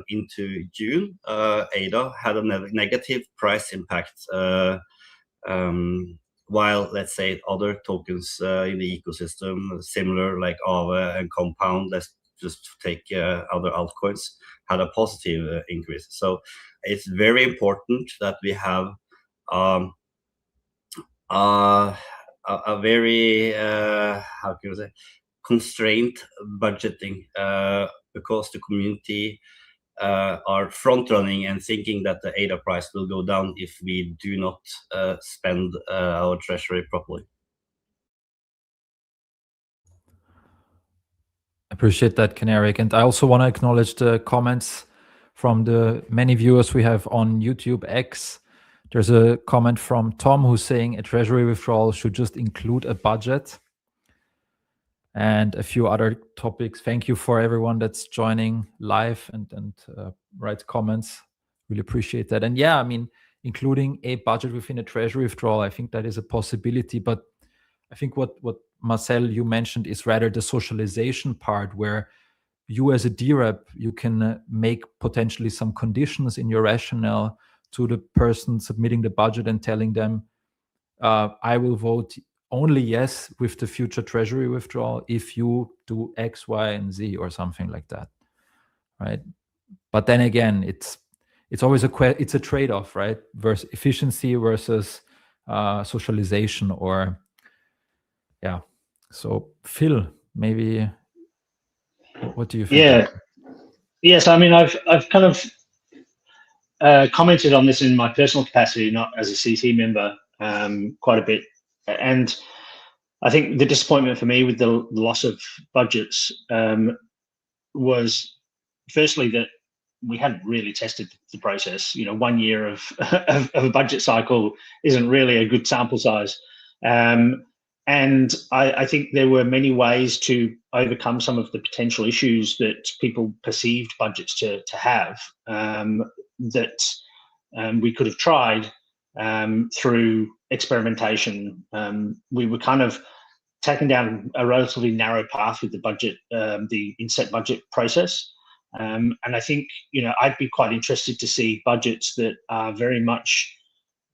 into June, ADA had a negative price impact, while, let's say, other tokens in the ecosystem, similar like Aave and Compound, let's just take other altcoins, had a positive increase. So it's very important that we have a very, how can I say, constrained budgeting, because the community are front running and thinking that the ADA price will go down if we do not spend our treasury properly. Appreciate that, Ken Erik. And I also want to acknowledge the comments from the many viewers we have on YouTube X. There's a comment from Tom who's saying a treasury withdrawal should just include a budget, and a few other topics. Thank you for everyone that's joining live and writes comments. Really appreciate that. And yeah, I mean, including a budget within a treasury withdrawal, I think that is a possibility. But I think what Marcel, you mentioned is rather the socialization part, where you as a DREP, you can make potentially some conditions in your rationale to the person submitting the budget and telling them, I will vote only yes with the future treasury withdrawal if you do X, Y, and Z or something like that, right? But then again, it's always it's a trade-off, right? Versus efficiency versus socialization, or yeah. So Phil, maybe what do you think? Yes. I mean, I've kind of commented on this in my personal capacity, not as a CC member, quite a bit, and I think the disappointment for me with the loss of budgets was firstly that we hadn't really tested the process. 1 year of a budget cycle isn't really a good sample size. And I think there were many ways to overcome some of the potential issues that people perceived budgets to have, that we could have tried through experimentation. We were kind of taken down a relatively narrow path with the budget, the inset budget process. And I think, I'd be quite interested to see budgets that are very much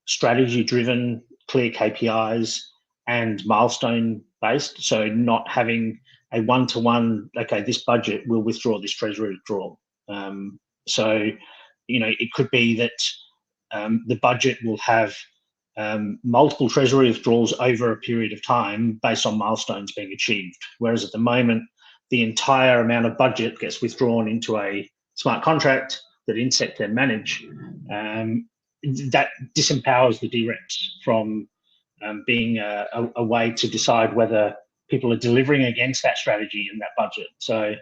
strategy driven, clear KPIs, and milestone based. So not having a one-to-one, okay, this budget will withdraw this treasury withdrawal. So, it could be that the budget will have multiple treasury withdrawals over a period of time based on milestones being achieved. Whereas at the moment, the entire amount of budget gets withdrawn into a smart contract that INSEC then manage. That disempowers the DREPs from being a way to decide whether people are delivering against that strategy and that budget. So,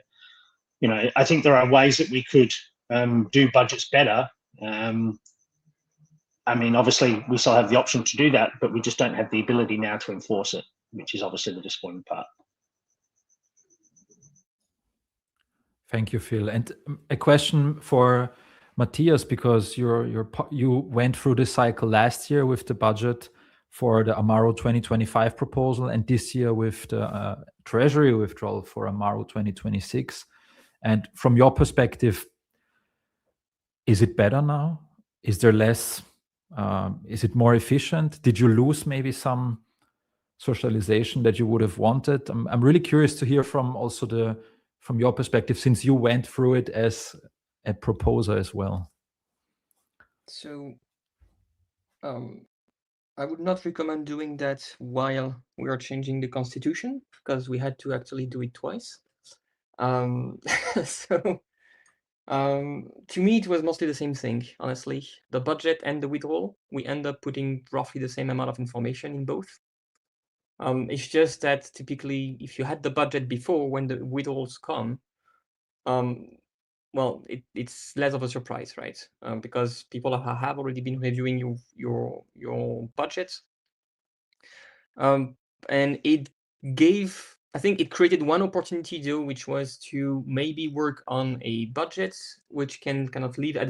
I think there are ways that we could do budgets better. Obviously, we still have the option to do that, but we just don't have the ability now to enforce it, which is obviously the disappointing part. Thank you, Phil. And a question for Matthias, because you went through this cycle last year with the budget for the Amaro 2025 proposal, and this year with the treasury withdrawal for Amaro 2026. And from your perspective, is it better now? Is there less? Is it more efficient? Did you lose maybe some socialization that you would have wanted? I'm really curious to hear from your perspective, since you went through it as a proposer as well. So I would not recommend doing that while we are changing the constitution, because we had to actually do it twice. To me, it was mostly the same thing, honestly. The budget and the withdrawal, we end up putting roughly the same amount of information in both. It's just that typically, if you had the budget before, when the withdrawals come, well, it's less of a surprise, right? Because people have already been reviewing your budget. And I think it created one opportunity though, which was to maybe work on a budget which can kind of live at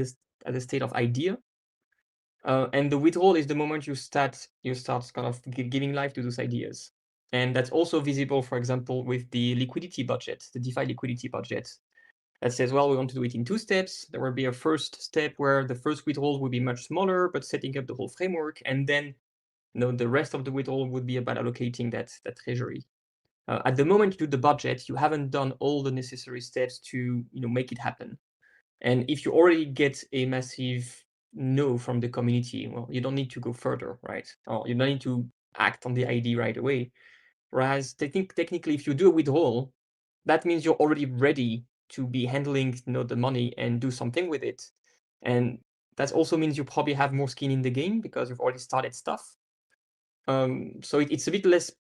a state of idea. And the withdrawal is the moment you start kind of giving life to those ideas. And that's also visible, for example, with the liquidity budget, the DeFi liquidity budget, that says, well, we want to do it in 2 steps. There will be a first step where the first withdrawal will be much smaller, but setting up the whole framework. And then the rest of the withdrawal would be about allocating that treasury. At the moment you do the budget, you haven't done all the necessary steps to make it happen. And if you already get a massive no from the community, well, you don't need to go further, right? Or you don't need to act on the ID right away. Whereas technically, if you do a withdrawal, that means you're already ready to be handling the money and do something with it. And that also means you probably have more skin in the game because you've already started stuff. So it's a bit less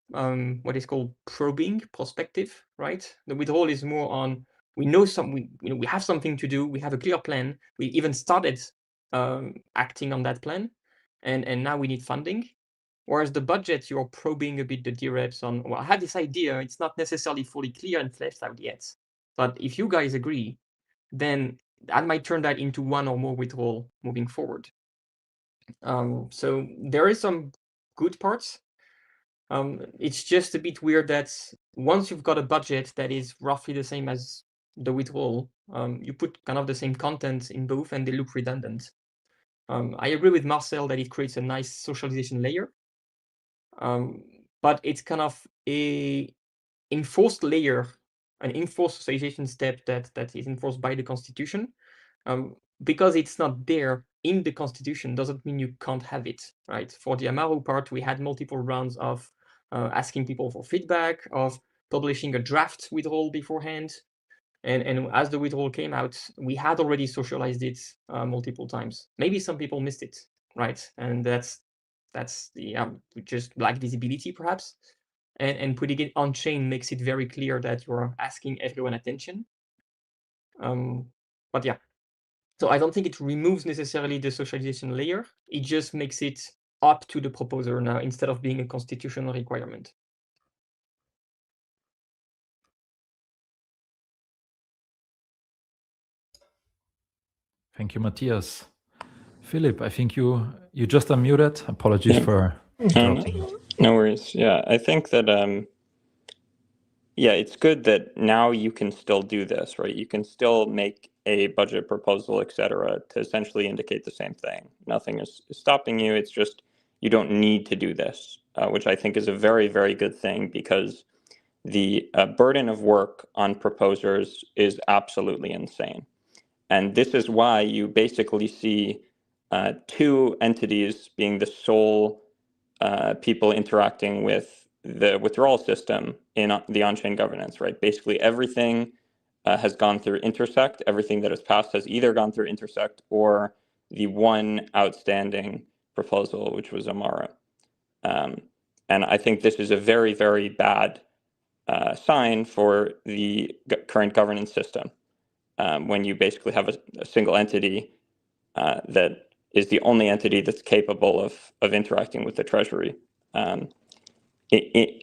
what is called probing, prospective, right? The withdrawal is more on, we know we have something to do, we have a clear plan, we even started acting on that plan, and now we need funding. Whereas the budget, you're probing a bit the DREPs on, well, I have this idea, it's not necessarily fully clear and fleshed out yet. But if you guys agree, then that might turn that into one or more withdrawal moving forward. So there is some good parts. It's just a bit weird that once you've got a budget that is roughly the same as the withdrawal, you put kind of the same content in both and they look redundant. I agree with Marcel that it creates a nice socialization layer, but it's kind of a enforced layer, an enforced socialization step that is enforced by the Constitution. Because it's not there in the Constitution doesn't mean you can't have it, right? For the Amaro part, we had multiple rounds of asking people for feedback, of publishing a draft withdrawal beforehand. And as the withdrawal came out, we had already socialized it multiple times. Maybe some people missed it, right? And that's the just lack visibility, perhaps. And putting it on chain makes it very clear that you're asking everyone attention. But yeah, so I don't think it removes necessarily the socialization layer. It just makes it up to the proposer now instead of being a constitutional requirement. Thank you, Matthias. Philip, I think you just unmuted. Apologies for interrupting. No worries. Yeah, I think that Yeah, it's good that now you can still do this, right? You can still make a budget proposal, et cetera, to essentially indicate the same thing. Nothing is stopping you. It's just you don't need to do this, which I think is a very, very good thing, because the burden of work on proposers is absolutely insane. And this is why you basically see two entities being the sole people interacting with the withdrawal system in the on-chain governance, right? Basically everything has gone through Intersect. Everything that has passed has either gone through Intersect or the one outstanding proposal, which was Amara. And I think this is a very, very bad sign for the current governance system, when you basically have a single entity that is the only entity that's capable of interacting with the treasury.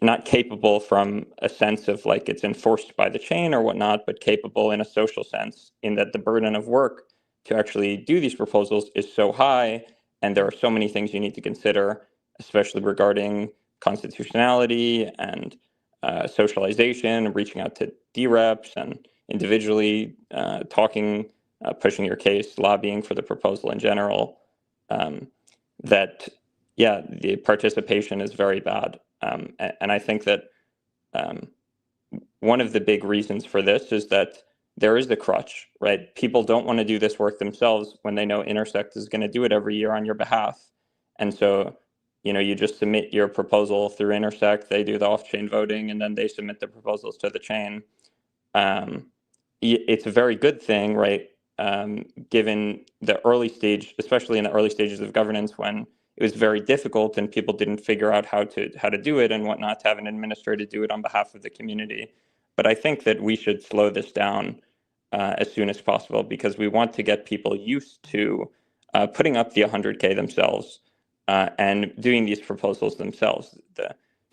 Not capable from a sense of like it's enforced by the chain or whatnot, but capable in a social sense, in that the burden of work to actually do these proposals is so high, and there are so many things you need to consider, especially regarding constitutionality and socialization, reaching out to DREPs and individually talking, pushing your case, lobbying for the proposal in general, that, yeah, the participation is very bad. And I think that one of the big reasons for this is that there is the crutch, right? People don't want to do this work themselves when they know Intersect is going to do it every year on your behalf. And so, you just submit your proposal through Intersect, they do the off-chain voting, and then they submit the proposals to the chain. It's a very good thing, right? Given the early stage, especially in the early stages of governance, when it was very difficult and people didn't figure out how to do it and whatnot, to have an administrator do it on behalf of the community. But I think that we should slow this down as soon as possible, because we want to get people used to putting up the 100K themselves and doing these proposals themselves.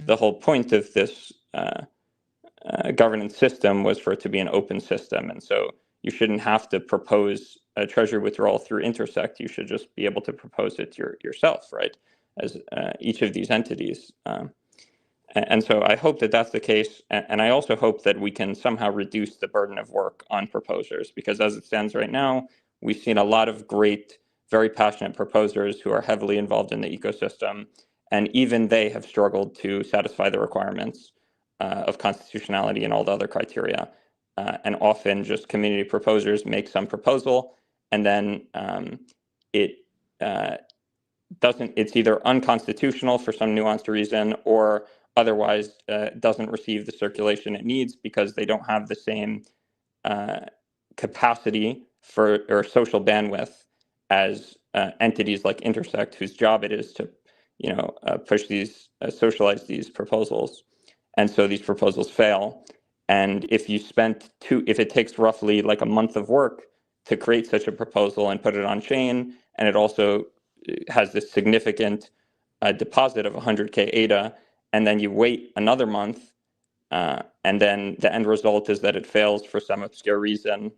The whole point of this governance system was for it to be an open system. And so you shouldn't have to propose a treasury withdrawal through Intersect. You should just be able to propose it yourself, right, as each of these entities. And so I hope that that's the case. And I also hope that we can somehow reduce the burden of work on proposers, because as it stands right now, we've seen a lot of great, very passionate proposers who are heavily involved in the ecosystem. And even they have struggled to satisfy the requirements of constitutionality and all the other criteria. And often just community proposers make some proposal, and then it's either unconstitutional for some nuanced reason, or otherwise doesn't receive the circulation it needs because they don't have the same capacity or social bandwidth as entities like Intersect, whose job it is to push these, socialize these proposals. And so these proposals fail. And if it takes roughly like a month of work to create such a proposal and put it on chain, and it also has this significant deposit of 100K ADA, and then you wait another month, and then the end result is that it fails for some obscure reason,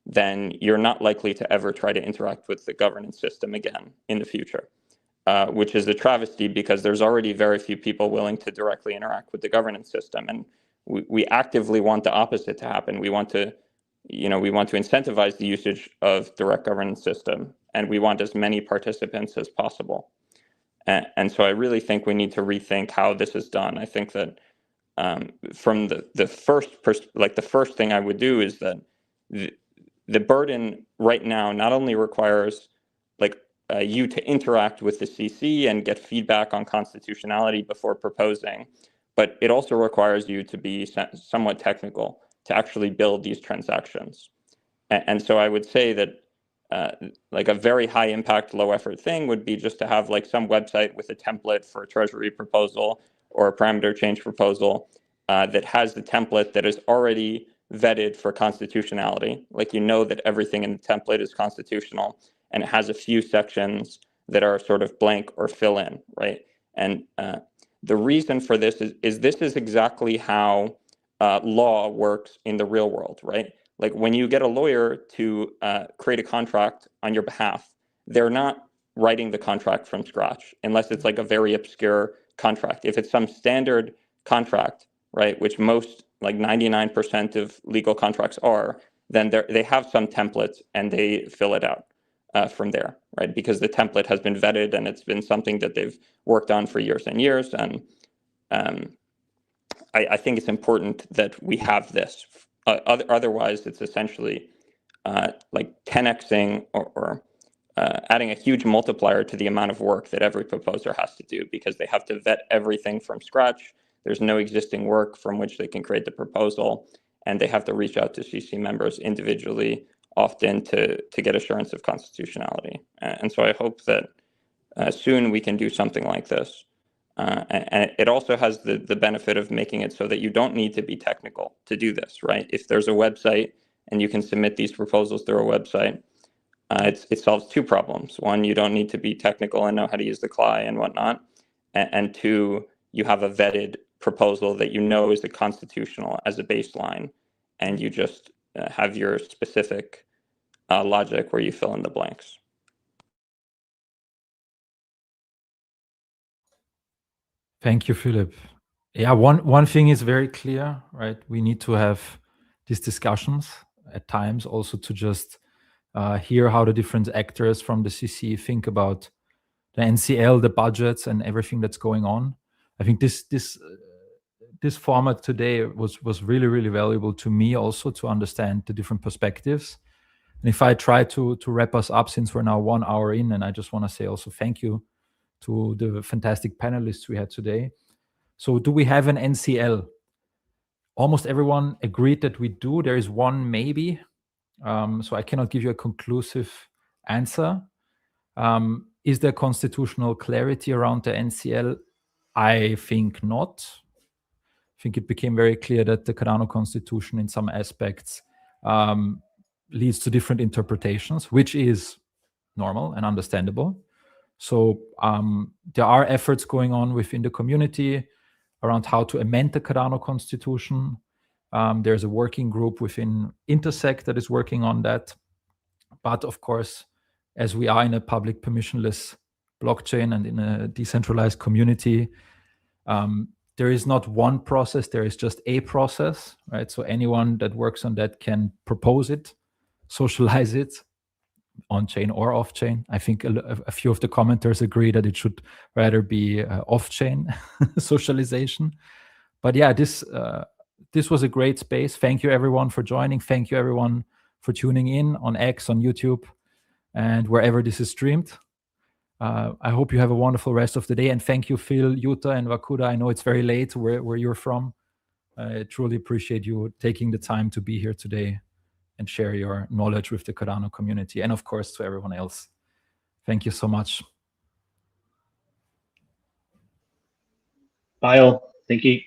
then you're not likely to ever try to interact with the governance system again in the future. Which is a travesty, because there's already very few people willing to directly interact with the governance system. And we actively want the opposite to happen. We want to incentivize the usage of direct governance system, and we want as many participants as possible. And so I really think we need to rethink how this is done. I think that from the first thing I would do is that the burden right now not only requires you to interact with the CC and get feedback on constitutionality before proposing, but it also requires you to be somewhat technical to actually build these transactions. And so I would say that a very high impact, low effort thing would be just to have some website with a template for a treasury proposal or a parameter change proposal that has the template that is already vetted for constitutionality. That everything in the template is constitutional, and it has a few sections that are sort of blank or fill in, right? And the reason for this is this is exactly how law works in the real world, right? When you get a lawyer to create a contract on your behalf, they're not writing the contract from scratch, unless it's a very obscure contract. If it's some standard contract, right, which most like 99% of legal contracts are, then they have some templates and they fill it out from there, right? Because the template has been vetted and it's been something that they've worked on for years and years. And I think it's important that we have this. Otherwise, it's essentially like 10xing or adding a huge multiplier to the amount of work that every proposer has to do, because they have to vet everything from scratch. There's no existing work from which they can create the proposal, and they have to reach out to CC members individually, often to get assurance of constitutionality. And so I hope that soon we can do something like this. And it also has the benefit of making it so that you don't need to be technical to do this, right? If there's a website and you can submit these proposals through a website, it solves two problems. One, you don't need to be technical and know how to use the CLI and whatnot. And two, you have a vetted proposal that you know is the constitutional as a baseline, and you just have your specific logic where you fill in the blanks. Thank you, Philip. Yeah, one thing is very clear, right? We need to have these discussions at times, also to just hear how the different actors from the CC think about the NCL, the budgets, and everything that's going on. I think this format today was really, really valuable to me, also to understand the different perspectives. And if I try to wrap us up, since we're now 1 hour in, and I just want to say also thank you to the fantastic panelists we had today. So do we have an NCL? Almost everyone agreed that we do. There is one maybe. So I cannot give you a conclusive answer. Is there constitutional clarity around the NCL? I think not. I think it became very clear that the Cardano constitution in some aspects leads to different interpretations, which is normal and understandable. So there are efforts going on within the community around how to amend the Cardano constitution. There's a working group within Intersect that is working on that. But of course, as we are in a public permissionless blockchain and in a decentralized community, there is not one process, there is just a process, right? So anyone that works on that can propose it, socialize it, on-chain or off-chain. I think a few of the commenters agree that it should rather be off-chain socialization. But yeah, this was a great space. Thank you everyone for joining. Thank you everyone for tuning in on X, on YouTube, and wherever this is streamed. I hope you have a wonderful rest of the day. And thank you, Phil, Yuta, and Wakuda. I know it's very late where you're from. I truly appreciate you taking the time to be here today and share your knowledge with the Cardano community, and of course to everyone else. Thank you so much. Bye all. Thank you.